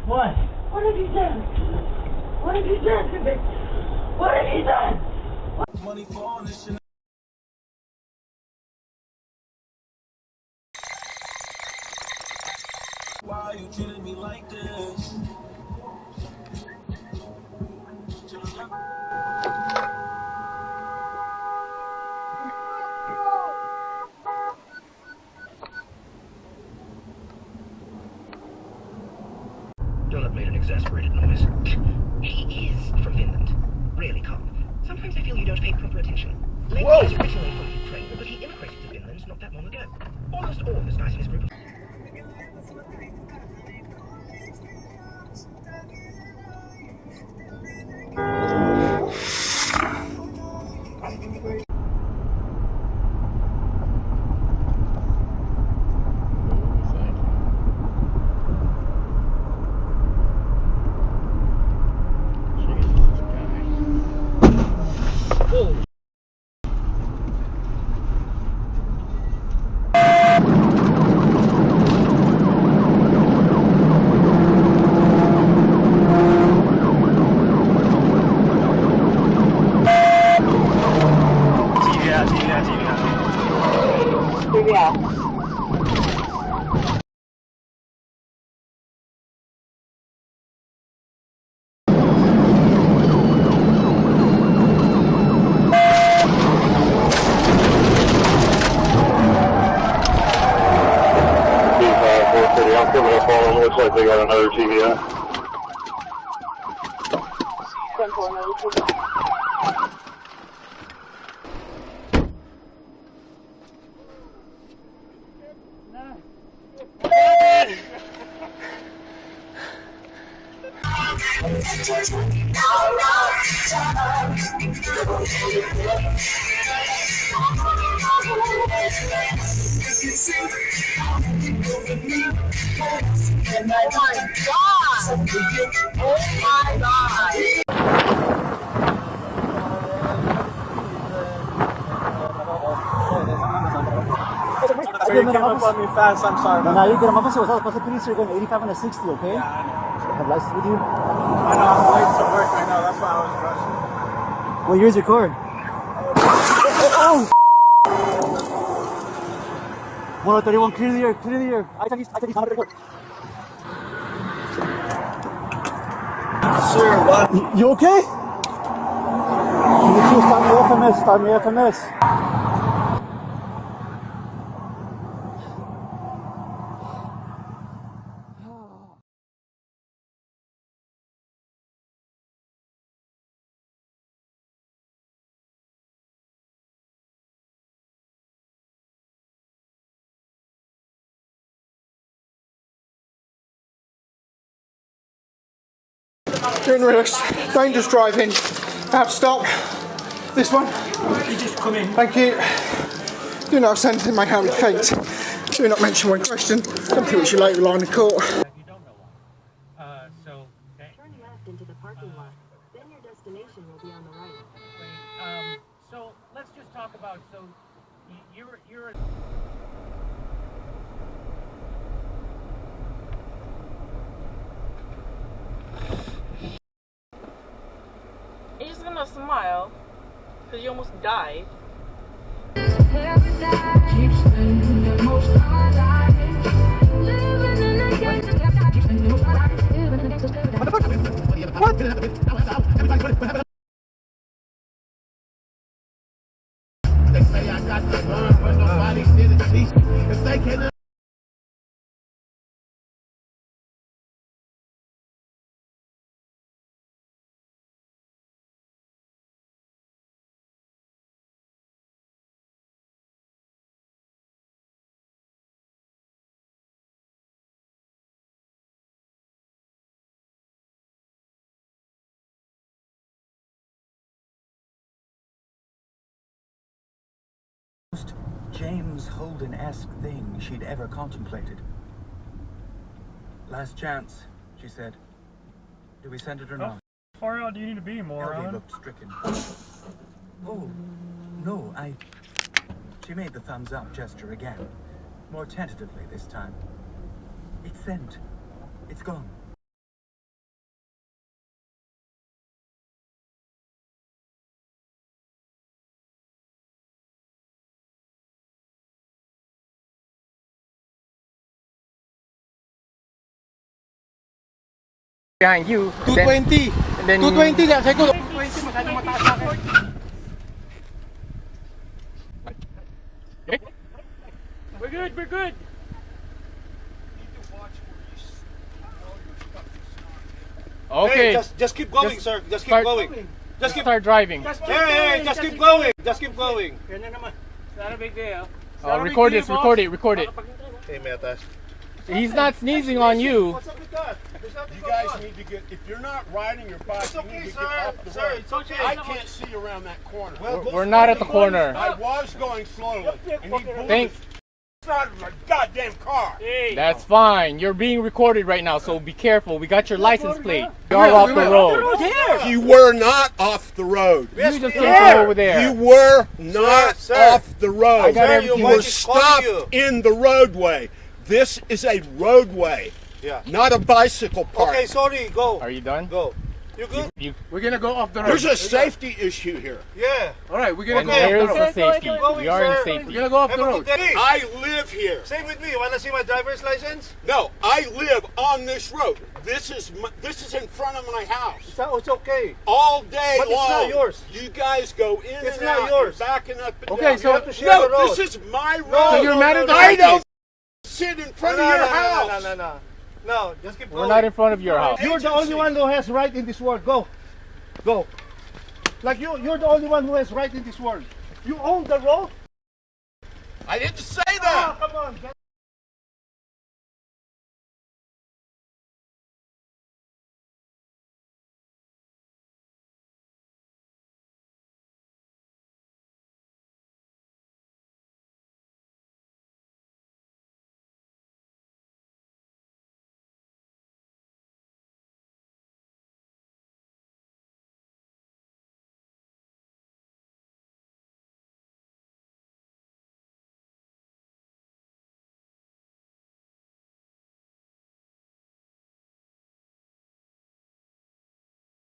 What? What have you done? What have you done to me? What have you done? Money falling this shit. Why are you treating me like this? Donut made an exasperated noise. He is from Finland. Really calm. Sometimes I feel you don't pay proper attention. Maybe he's originally from Ukraine, but he immigrated to Finland not that long ago. Almost all of the guys in his group. Yeah. I'm coming up on them. Looks like they got another TV out. You came up on me fast, I'm sorry. No, you get them up. Because the police are going 85 and a 60, okay? Yeah, I know. Have license with you? I know, I'm late to work right now, that's why I was rushing. What year's your car? Oh! 131, clear the air, clear the air. I take you record. Sir, what? You okay? You start me FMS. Doing reverse, dangerous driving. Have to stop. This one. You just come in. Thank you. Do not send in my hand faint. Do not mention one question. Something which you later line of court. You don't know why. Turn left into the parking lot. Then your destination will be on the right. Wait, so let's just talk about, so you're You're just gonna smile because you almost died. They say I got the gun, but nobody did it. If they can James Holden-esque thing she'd ever contemplated. Last chance, she said. Do we send it or not? How far out do you need to be, Elvie moron? looked stricken. Oh, no, She made the thumbs up gesture again, more tentatively this time. It's sent. It's gone. Behind you. 220. And then 220 lang. Sabi ko, 220 masyadong mataas sa akin. We're good, we're good. Okay. Hey, just keep going, Just sir. Just keep start- going. Just keep. Start driving. Hey, just keep going. Just keep going. Yan na naman. It's not a big deal. Record this. Record it. Record it. Hey, Metas. He's not sneezing on you. What's up with that? There's nothing You going guys on. need to get, if you're not riding your bike, It's you okay, need to sir. get off the Sir, road. it's okay. I can't see around that corner. Well, We're not at the corner. I was going slowly, and he blew Thank. the side of my goddamn car. Hey. That's fine. You're being recorded right now, so be careful. We got your license plate. You're off the road. You were not off the road. You just came from over there. You were not Sir. off the road. I got Sir, everything. You your were wife is calling stopped you. in the roadway. This is a roadway, Yeah. not a bicycle park. Okay, sorry. Go. Are you done? Go. You good? We're gonna go off the road. There's a safety issue here. Yeah. All right, we're And there is a safety. Going, We are in sir. safety. gonna go off Have a good day. I live here. Same with me. You wanna see my driver's license? No, I live on this road. This is in front of my house. It's okay. All day But it's long. not yours. You guys go in It's and not out, yours. and backing up and Okay, down. so you have to share no, the road. this is my road. No, So you're mad at the I cyclist? don't sit in front of your house. No, just keep going. We're not in front of your house. You're the only one who has right in this world. Go. Go. Like you're the only one who has right in this world. You own the road? I didn't say that. Come on.